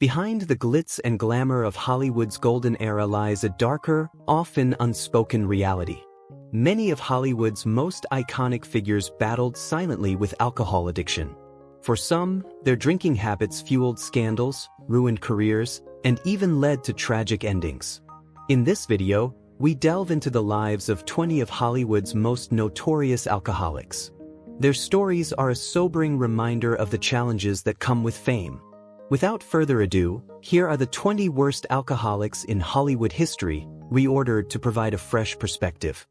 Behind the glitz and glamour of Hollywood's golden era lies a darker, often unspoken reality. Many of Hollywood's most iconic figures battled silently with alcohol addiction. For some, their drinking habits fueled scandals, ruined careers, and even led to tragic endings. In this video, we delve into the lives of 20 of Hollywood's most notorious alcoholics. Their stories are a sobering reminder of the challenges that come with fame. Without further ado, here are the 20 worst alcoholics in Hollywood history, reordered to provide a fresh perspective.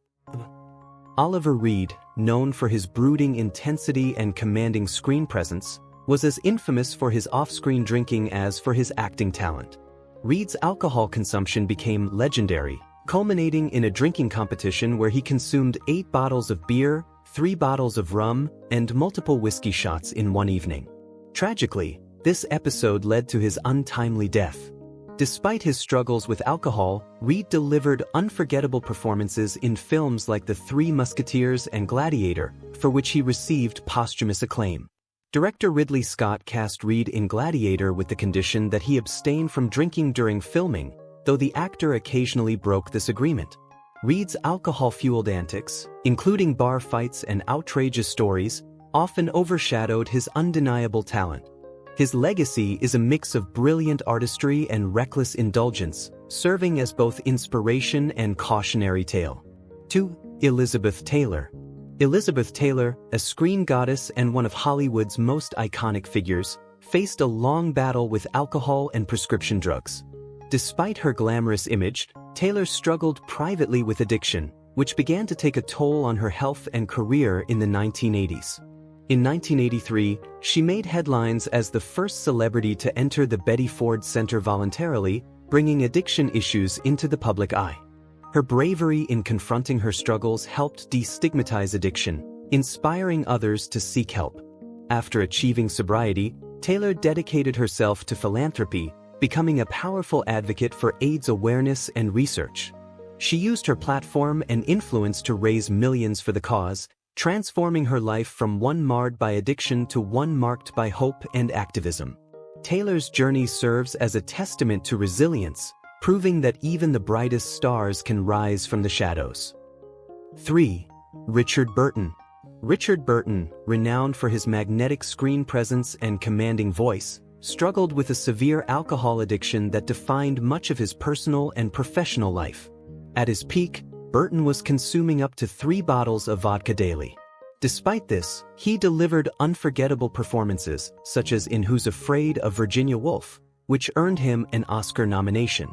Oliver Reed, known for his brooding intensity and commanding screen presence, was as infamous for his off-screen drinking as for his acting talent. Reed's alcohol consumption became legendary, culminating in a drinking competition where he consumed 8 bottles of beer, 3 bottles of rum, and multiple whiskey shots in one evening. Tragically, this episode led to his untimely death. Despite his struggles with alcohol, Reed delivered unforgettable performances in films like The Three Musketeers and Gladiator, for which he received posthumous acclaim. Director Ridley Scott cast Reed in Gladiator with the condition that he abstain from drinking during filming, though the actor occasionally broke this agreement. Reed's alcohol-fueled antics, including bar fights and outrageous stories, often overshadowed his undeniable talent. His legacy is a mix of brilliant artistry and reckless indulgence, serving as both inspiration and cautionary tale. 2. Elizabeth Taylor. Elizabeth Taylor, a screen goddess and one of Hollywood's most iconic figures, faced a long battle with alcohol and prescription drugs. Despite her glamorous image, Taylor struggled privately with addiction, which began to take a toll on her health and career in the 1980s. In 1983, she made headlines as the first celebrity to enter the Betty Ford Center voluntarily, bringing addiction issues into the public eye. Her bravery in confronting her struggles helped destigmatize addiction, inspiring others to seek help. After achieving sobriety, Taylor dedicated herself to philanthropy, becoming a powerful advocate for AIDS awareness and research. She used her platform and influence to raise millions for the cause, transforming her life from one marred by addiction to one marked by hope and activism. Taylor's journey serves as a testament to resilience, proving that even the brightest stars can rise from the shadows. 3. Richard Burton. Richard Burton, renowned for his magnetic screen presence and commanding voice, struggled with a severe alcohol addiction that defined much of his personal and professional life. At his peak, Burton was consuming up to 3 bottles of vodka daily. Despite this, he delivered unforgettable performances, such as in Who's Afraid of Virginia Woolf, which earned him an Oscar nomination.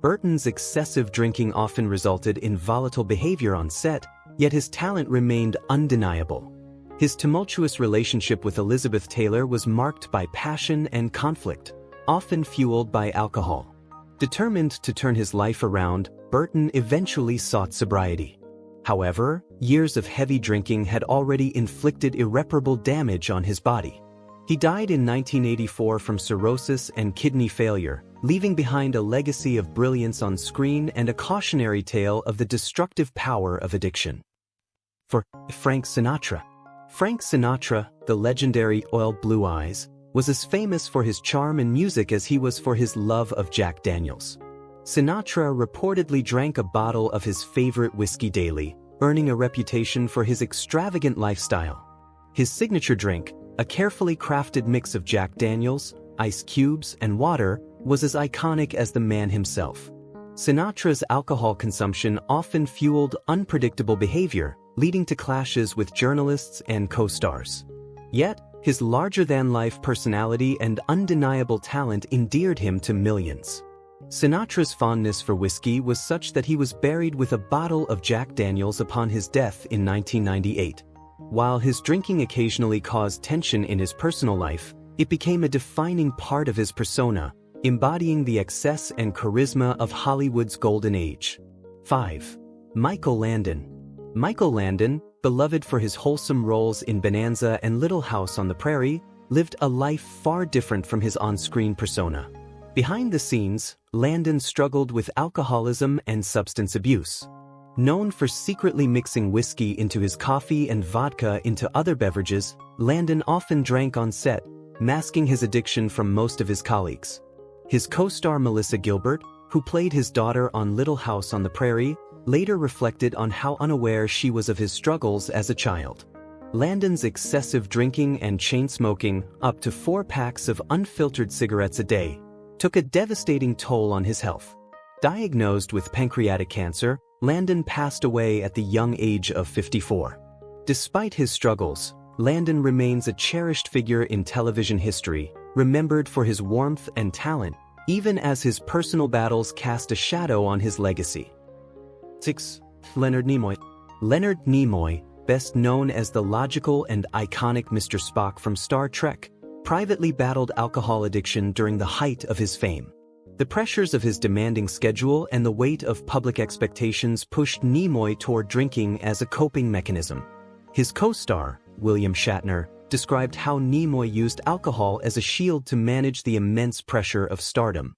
Burton's excessive drinking often resulted in volatile behavior on set, yet his talent remained undeniable. His tumultuous relationship with Elizabeth Taylor was marked by passion and conflict, often fueled by alcohol. Determined to turn his life around, Burton eventually sought sobriety. However, years of heavy drinking had already inflicted irreparable damage on his body. He died in 1984 from cirrhosis and kidney failure, leaving behind a legacy of brilliance on screen and a cautionary tale of the destructive power of addiction. 4. Frank Sinatra. Frank Sinatra, the legendary Oil Blue Eyes, was as famous for his charm and music as he was for his love of Jack Daniels. Sinatra reportedly drank a bottle of his favorite whiskey daily, earning a reputation for his extravagant lifestyle. His signature drink, a carefully crafted mix of Jack Daniels, ice cubes, and water, was as iconic as the man himself. Sinatra's alcohol consumption often fueled unpredictable behavior, leading to clashes with journalists and co-stars. Yet, his larger-than-life personality and undeniable talent endeared him to millions. Sinatra's fondness for whiskey was such that he was buried with a bottle of Jack Daniels upon his death in 1998. While his drinking occasionally caused tension in his personal life, it became a defining part of his persona, embodying the excess and charisma of Hollywood's golden age. 5. Michael Landon. Michael Landon, beloved for his wholesome roles in Bonanza and Little House on the Prairie, lived a life far different from his on-screen persona. Behind the scenes, Landon struggled with alcoholism and substance abuse. Known for secretly mixing whiskey into his coffee and vodka into other beverages, Landon often drank on set, masking his addiction from most of his colleagues. His co-star Melissa Gilbert, who played his daughter on Little House on the Prairie, later reflected on how unaware she was of his struggles as a child. Landon's excessive drinking and chain-smoking, up to 4 packs of unfiltered cigarettes a day, took a devastating toll on his health. Diagnosed with pancreatic cancer, Landon passed away at the young age of 54. Despite his struggles, Landon remains a cherished figure in television history, remembered for his warmth and talent, even as his personal battles cast a shadow on his legacy. 6. Leonard Nimoy. Leonard Nimoy, best known as the logical and iconic Mr. Spock from Star Trek, privately battled alcohol addiction during the height of his fame. The pressures of his demanding schedule and the weight of public expectations pushed Nimoy toward drinking as a coping mechanism. His co-star, William Shatner, described how Nimoy used alcohol as a shield to manage the immense pressure of stardom.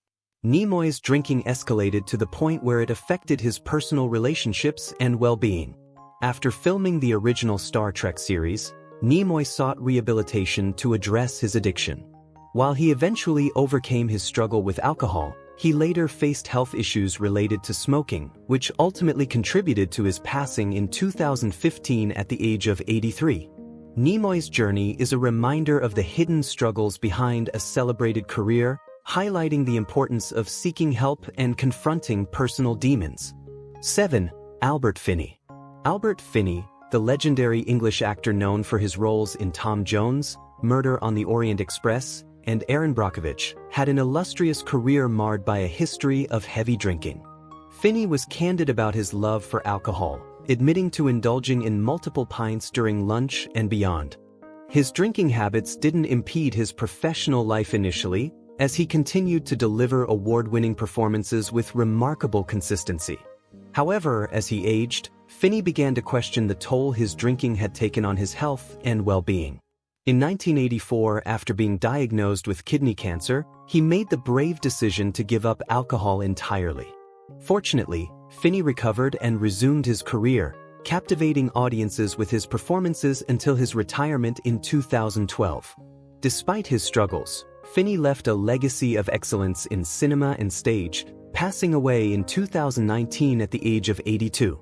Nimoy's drinking escalated to the point where it affected his personal relationships and well-being. After filming the original Star Trek series, Nimoy sought rehabilitation to address his addiction. While he eventually overcame his struggle with alcohol, he later faced health issues related to smoking, which ultimately contributed to his passing in 2015 at the age of 83. Nimoy's journey is a reminder of the hidden struggles behind a celebrated career, highlighting the importance of seeking help and confronting personal demons. 7. Albert Finney. Albert Finney, the legendary English actor known for his roles in Tom Jones, Murder on the Orient Express, and Erin Brockovich, had an illustrious career marred by a history of heavy drinking. Finney was candid about his love for alcohol, admitting to indulging in multiple pints during lunch and beyond. His drinking habits didn't impede his professional life initially, as he continued to deliver award-winning performances with remarkable consistency. However, as he aged, Finney began to question the toll his drinking had taken on his health and well-being. In 1984, after being diagnosed with kidney cancer, he made the brave decision to give up alcohol entirely. Fortunately, Finney recovered and resumed his career, captivating audiences with his performances until his retirement in 2012. Despite his struggles, Finney left a legacy of excellence in cinema and stage, passing away in 2019 at the age of 82.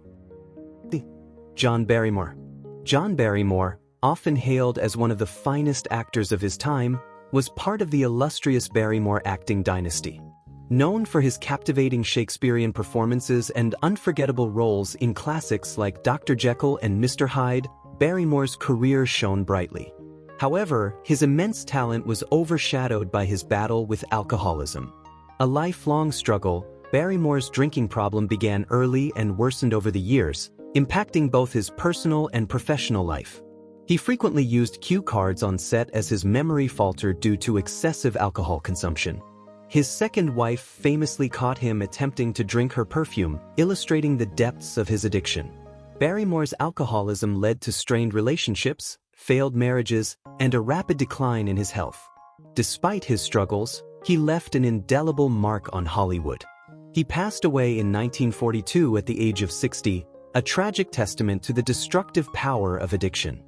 John Barrymore. John Barrymore, often hailed as one of the finest actors of his time, was part of the illustrious Barrymore acting dynasty. Known for his captivating Shakespearean performances and unforgettable roles in classics like Dr. Jekyll and Mr. Hyde, Barrymore's career shone brightly. However, his immense talent was overshadowed by his battle with alcoholism. A lifelong struggle, Barrymore's drinking problem began early and worsened over the years, impacting both his personal and professional life. He frequently used cue cards on set as his memory faltered due to excessive alcohol consumption. His second wife famously caught him attempting to drink her perfume, illustrating the depths of his addiction. Barrymore's alcoholism led to strained relationships, failed marriages, and a rapid decline in his health. Despite his struggles, he left an indelible mark on Hollywood. He passed away in 1942 at the age of 60, a tragic testament to the destructive power of addiction.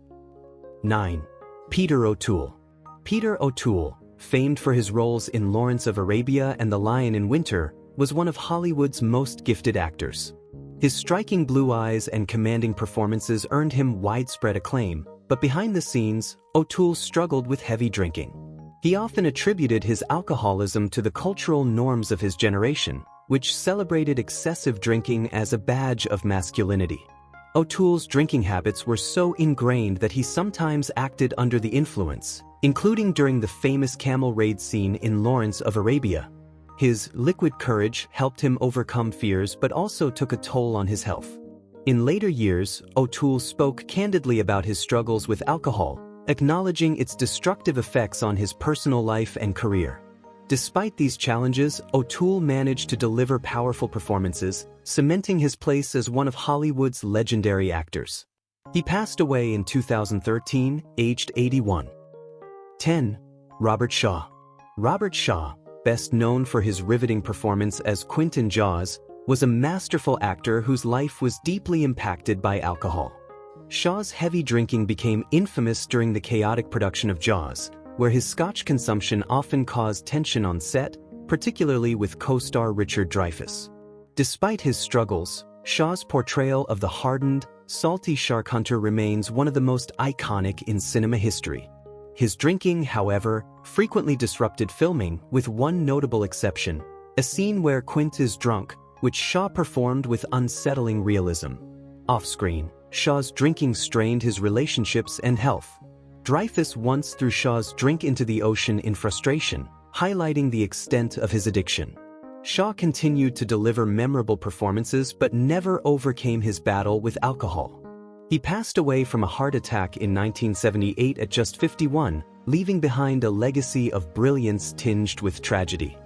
9. Peter O'Toole. Peter O'Toole, famed for his roles in Lawrence of Arabia and The Lion in Winter, was one of Hollywood's most gifted actors. His striking blue eyes and commanding performances earned him widespread acclaim, but behind the scenes, O'Toole struggled with heavy drinking. He often attributed his alcoholism to the cultural norms of his generation, which celebrated excessive drinking as a badge of masculinity. O'Toole's drinking habits were so ingrained that he sometimes acted under the influence, including during the famous camel raid scene in Lawrence of Arabia. His liquid courage helped him overcome fears but also took a toll on his health. In later years, O'Toole spoke candidly about his struggles with alcohol, acknowledging its destructive effects on his personal life and career. Despite these challenges, O'Toole managed to deliver powerful performances, cementing his place as one of Hollywood's legendary actors. He passed away in 2013, aged 81. 10. Robert Shaw. Robert Shaw, best known for his riveting performance as Quentin Jaws, was a masterful actor whose life was deeply impacted by alcohol. Shaw's heavy drinking became infamous during the chaotic production of Jaws, where his Scotch consumption often caused tension on set, particularly with co-star Richard Dreyfuss. Despite his struggles, Shaw's portrayal of the hardened, salty shark hunter remains one of the most iconic in cinema history. His drinking, however, frequently disrupted filming, with one notable exception, a scene where Quint is drunk, which Shaw performed with unsettling realism. Off-screen, Shaw's drinking strained his relationships and health. Dreyfuss once threw Shaw's drink into the ocean in frustration, highlighting the extent of his addiction. Shaw continued to deliver memorable performances but never overcame his battle with alcohol. He passed away from a heart attack in 1978 at just 51, leaving behind a legacy of brilliance tinged with tragedy.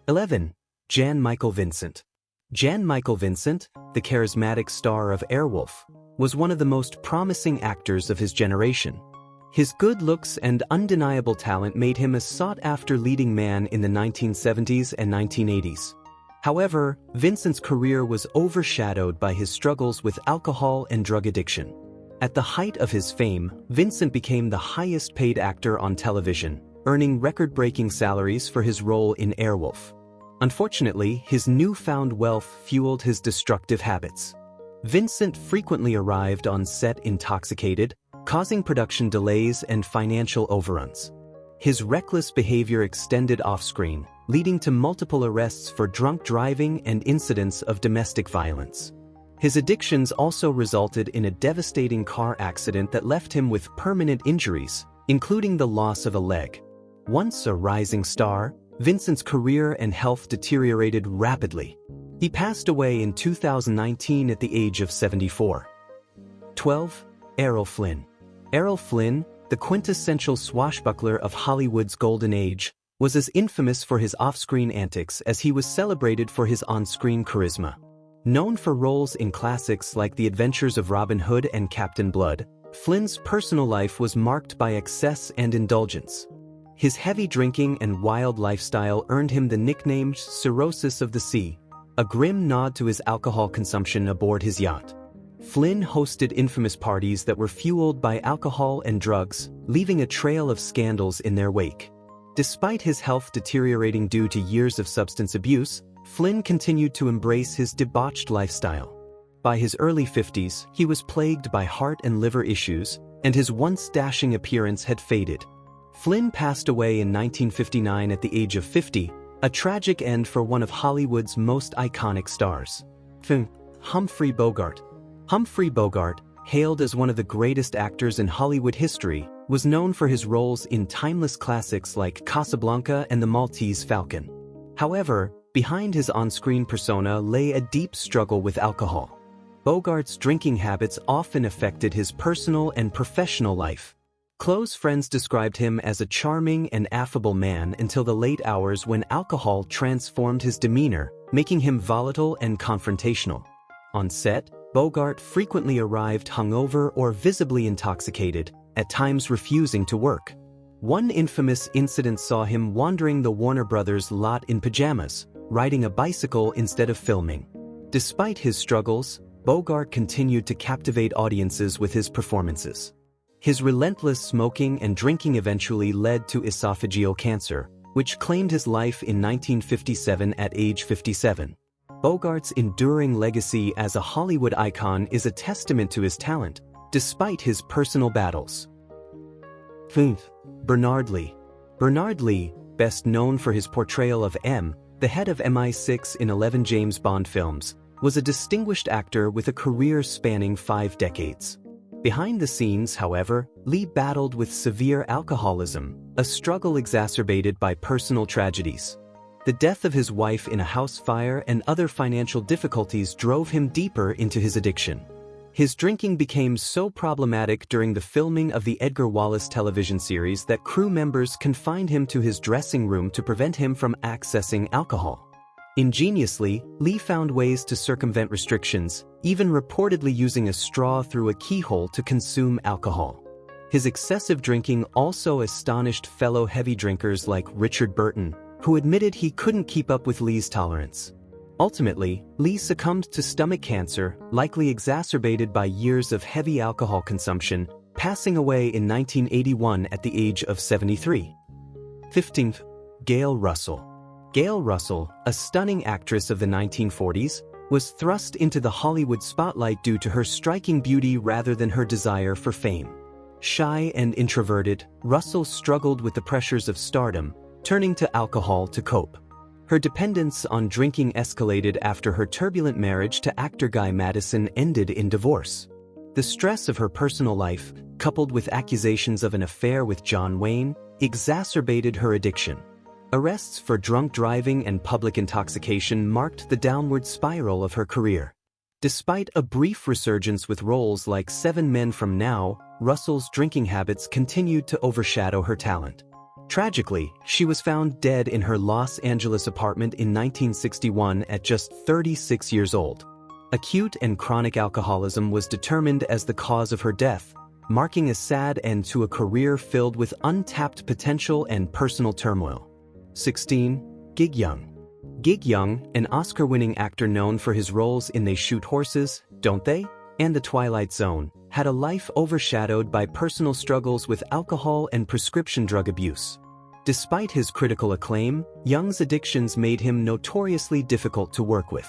11. Jan Michael Vincent. Jan Michael Vincent, the charismatic star of Airwolf, was one of the most promising actors of his generation. His good looks and undeniable talent made him a sought-after leading man in the 1970s and 1980s. However, Vincent's career was overshadowed by his struggles with alcohol and drug addiction. At the height of his fame, Vincent became the highest-paid actor on television, earning record-breaking salaries for his role in Airwolf. Unfortunately, his newfound wealth fueled his destructive habits. Vincent frequently arrived on set intoxicated, causing production delays and financial overruns. His reckless behavior extended off-screen, leading to multiple arrests for drunk driving and incidents of domestic violence. His addictions also resulted in a devastating car accident that left him with permanent injuries, including the loss of a leg. Once a rising star, Vincent's career and health deteriorated rapidly. He passed away in 2019 at the age of 74. 12. Errol Flynn. Errol Flynn, the quintessential swashbuckler of Hollywood's golden age, was as infamous for his off-screen antics as he was celebrated for his on-screen charisma. Known for roles in classics like The Adventures of Robin Hood and Captain Blood, Flynn's personal life was marked by excess and indulgence. His heavy drinking and wild lifestyle earned him the nickname Cirrhosis of the Sea, a grim nod to his alcohol consumption aboard his yacht. Flynn hosted infamous parties that were fueled by alcohol and drugs, leaving a trail of scandals in their wake. Despite his health deteriorating due to years of substance abuse, Flynn continued to embrace his debauched lifestyle. By his early 50s, he was plagued by heart and liver issues, and his once dashing appearance had faded. Flynn passed away in 1959 at the age of 50, a tragic end for one of Hollywood's most iconic stars. Humphrey Bogart. Humphrey Bogart, hailed as one of the greatest actors in Hollywood history, was known for his roles in timeless classics like Casablanca and The Maltese Falcon. However, behind his on-screen persona lay a deep struggle with alcohol. Bogart's drinking habits often affected his personal and professional life. Close friends described him as a charming and affable man until the late hours when alcohol transformed his demeanor, making him volatile and confrontational. On set, Bogart frequently arrived hungover or visibly intoxicated, at times refusing to work. One infamous incident saw him wandering the Warner Brothers lot in pajamas, riding a bicycle instead of filming. Despite his struggles, Bogart continued to captivate audiences with his performances. His relentless smoking and drinking eventually led to esophageal cancer, which claimed his life in 1957 at age 57. Bogart's enduring legacy as a Hollywood icon is a testament to his talent, despite his personal battles. Bernard Lee. Bernard Lee, best known for his portrayal of M, the head of MI6 in 11 James Bond films, was a distinguished actor with a career spanning 5 decades. Behind the scenes, however, Lee battled with severe alcoholism, a struggle exacerbated by personal tragedies. The death of his wife in a house fire and other financial difficulties drove him deeper into his addiction. His drinking became so problematic during the filming of the Edgar Wallace television series that crew members confined him to his dressing room to prevent him from accessing alcohol. Ingeniously, Lee found ways to circumvent restrictions, even reportedly using a straw through a keyhole to consume alcohol. His excessive drinking also astonished fellow heavy drinkers like Richard Burton, who admitted he couldn't keep up with Lee's tolerance. Ultimately, Lee succumbed to stomach cancer, likely exacerbated by years of heavy alcohol consumption, passing away in 1981 at the age of 73. 15th. Gail Russell. Gail Russell, a stunning actress of the 1940s, was thrust into the Hollywood spotlight due to her striking beauty rather than her desire for fame. Shy and introverted, Russell struggled with the pressures of stardom, turning to alcohol to cope. Her dependence on drinking escalated after her turbulent marriage to actor Guy Madison ended in divorce. The stress of her personal life, coupled with accusations of an affair with John Wayne, exacerbated her addiction. Arrests for drunk driving and public intoxication marked the downward spiral of her career. Despite a brief resurgence with roles like 7 Men from Now, Russell's drinking habits continued to overshadow her talent. Tragically, she was found dead in her Los Angeles apartment in 1961 at just 36 years old. Acute and chronic alcoholism was determined as the cause of her death, marking a sad end to a career filled with untapped potential and personal turmoil. 16. Gig Young. Gig Young, an Oscar-winning actor known for his roles in They Shoot Horses, Don't They? And The Twilight Zone, had a life overshadowed by personal struggles with alcohol and prescription drug abuse. Despite his critical acclaim, Young's addictions made him notoriously difficult to work with.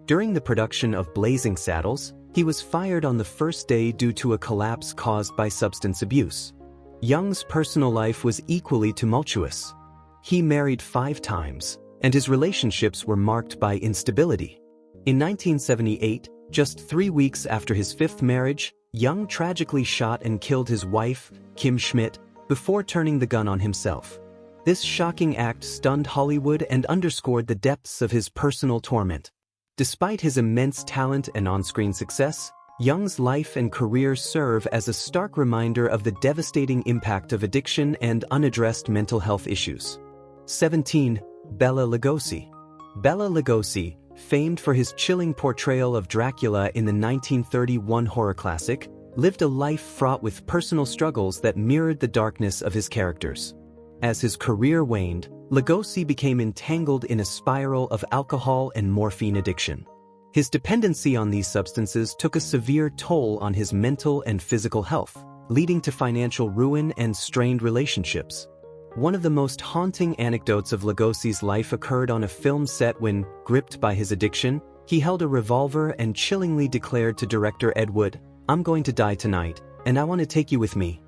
During the production of Blazing Saddles, he was fired on the first day due to a collapse caused by substance abuse. Young's personal life was equally tumultuous. He married 5 times, and his relationships were marked by instability. In 1978, just 3 weeks after his 5th marriage, Young tragically shot and killed his wife, Kim Schmidt, before turning the gun on himself. This shocking act stunned Hollywood and underscored the depths of his personal torment. Despite his immense talent and on-screen success, Young's life and career serve as a stark reminder of the devastating impact of addiction and unaddressed mental health issues. 17. Bela Lugosi. Bela Lugosi, famed for his chilling portrayal of Dracula in the 1931 horror classic, lived a life fraught with personal struggles that mirrored the darkness of his characters. As his career waned, Lugosi became entangled in a spiral of alcohol and morphine addiction. His dependency on these substances took a severe toll on his mental and physical health, leading to financial ruin and strained relationships. One of the most haunting anecdotes of Lugosi's life occurred on a film set when, gripped by his addiction, he held a revolver and chillingly declared to director Ed Wood, "I'm going to die tonight, and I want to take you with me."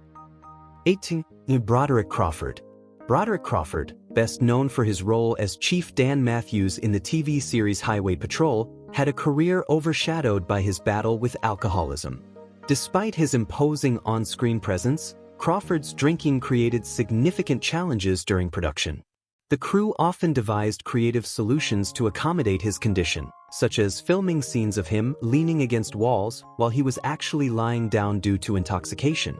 18. Broderick Crawford. Broderick Crawford, best known for his role as Chief Dan Matthews in the TV series Highway Patrol, had a career overshadowed by his battle with alcoholism. Despite his imposing on-screen presence, Crawford's drinking created significant challenges during production. The crew often devised creative solutions to accommodate his condition, such as filming scenes of him leaning against walls while he was actually lying down due to intoxication.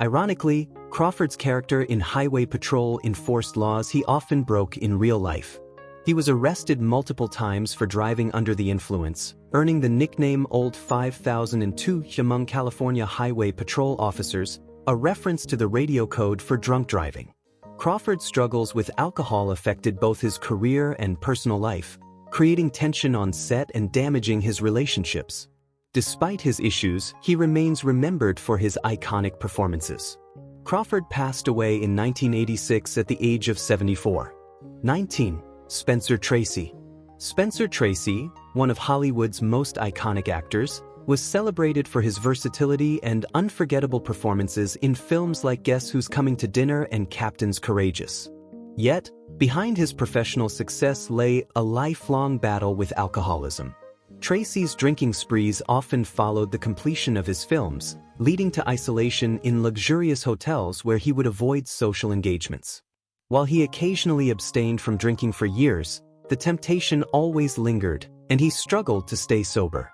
Ironically, Crawford's character in Highway Patrol enforced laws he often broke in real life. He was arrested multiple times for driving under the influence, earning the nickname Old 5002 among California Highway Patrol officers, a reference to the radio code for drunk driving. Crawford's struggles with alcohol affected both his career and personal life, creating tension on set and damaging his relationships. Despite his issues, he remains remembered for his iconic performances. Crawford passed away in 1986 at the age of 74. 19. Spencer Tracy. Spencer Tracy, one of Hollywood's most iconic actors, was celebrated for his versatility and unforgettable performances in films like Guess Who's Coming to Dinner and Captain's Courageous. Yet, behind his professional success lay a lifelong battle with alcoholism. Tracy's drinking sprees often followed the completion of his films, leading to isolation in luxurious hotels where he would avoid social engagements. While he occasionally abstained from drinking for years, the temptation always lingered, and he struggled to stay sober.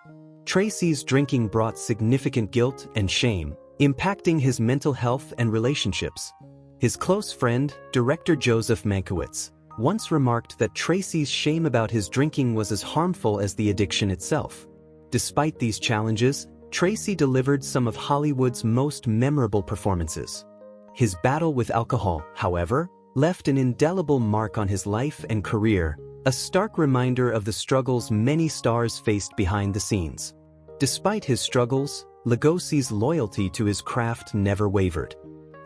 Tracy's drinking brought significant guilt and shame, impacting his mental health and relationships. His close friend, director Joseph Mankiewicz, once remarked that Tracy's shame about his drinking was as harmful as the addiction itself. Despite these challenges, Tracy delivered some of Hollywood's most memorable performances. His battle with alcohol, however, left an indelible mark on his life and career, a stark reminder of the struggles many stars faced behind the scenes. Despite his struggles, Lugosi's loyalty to his craft never wavered.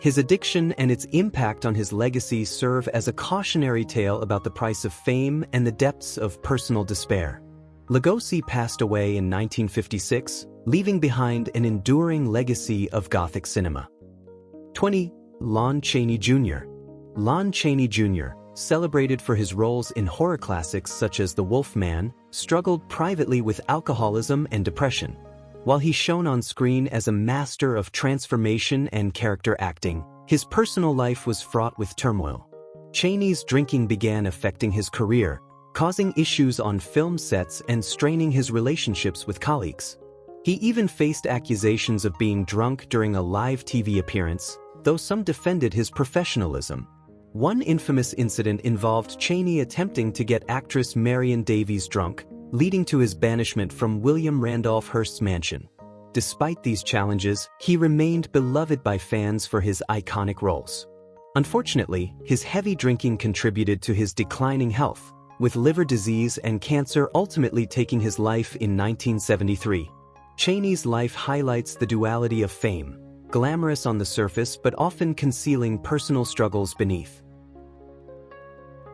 His addiction and its impact on his legacy serve as a cautionary tale about the price of fame and the depths of personal despair. Lugosi passed away in 1956, leaving behind an enduring legacy of Gothic cinema. 20. Lon Chaney Jr. Lon Chaney Jr., celebrated for his roles in horror classics such as The Wolf Man, struggled privately with alcoholism and depression. While he shone on screen as a master of transformation and character acting, his personal life was fraught with turmoil. Chaney's drinking began affecting his career, causing issues on film sets and straining his relationships with colleagues. He even faced accusations of being drunk during a live TV appearance, though some defended his professionalism. One infamous incident involved Chaney attempting to get actress Marion Davies drunk, leading to his banishment from William Randolph Hearst's mansion. Despite these challenges, he remained beloved by fans for his iconic roles. Unfortunately, his heavy drinking contributed to his declining health, with liver disease and cancer ultimately taking his life in 1973. Chaney's life highlights the duality of fame, glamorous on the surface but often concealing personal struggles beneath.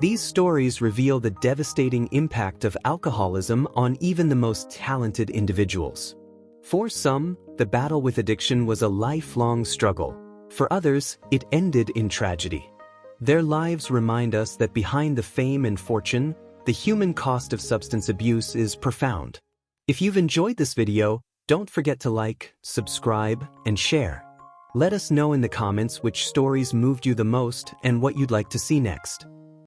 These stories reveal the devastating impact of alcoholism on even the most talented individuals. For some, the battle with addiction was a lifelong struggle. For others, it ended in tragedy. Their lives remind us that behind the fame and fortune, the human cost of substance abuse is profound. If you've enjoyed this video, don't forget to like, subscribe, and share. Let us know in the comments which stories moved you the most and what you'd like to see next.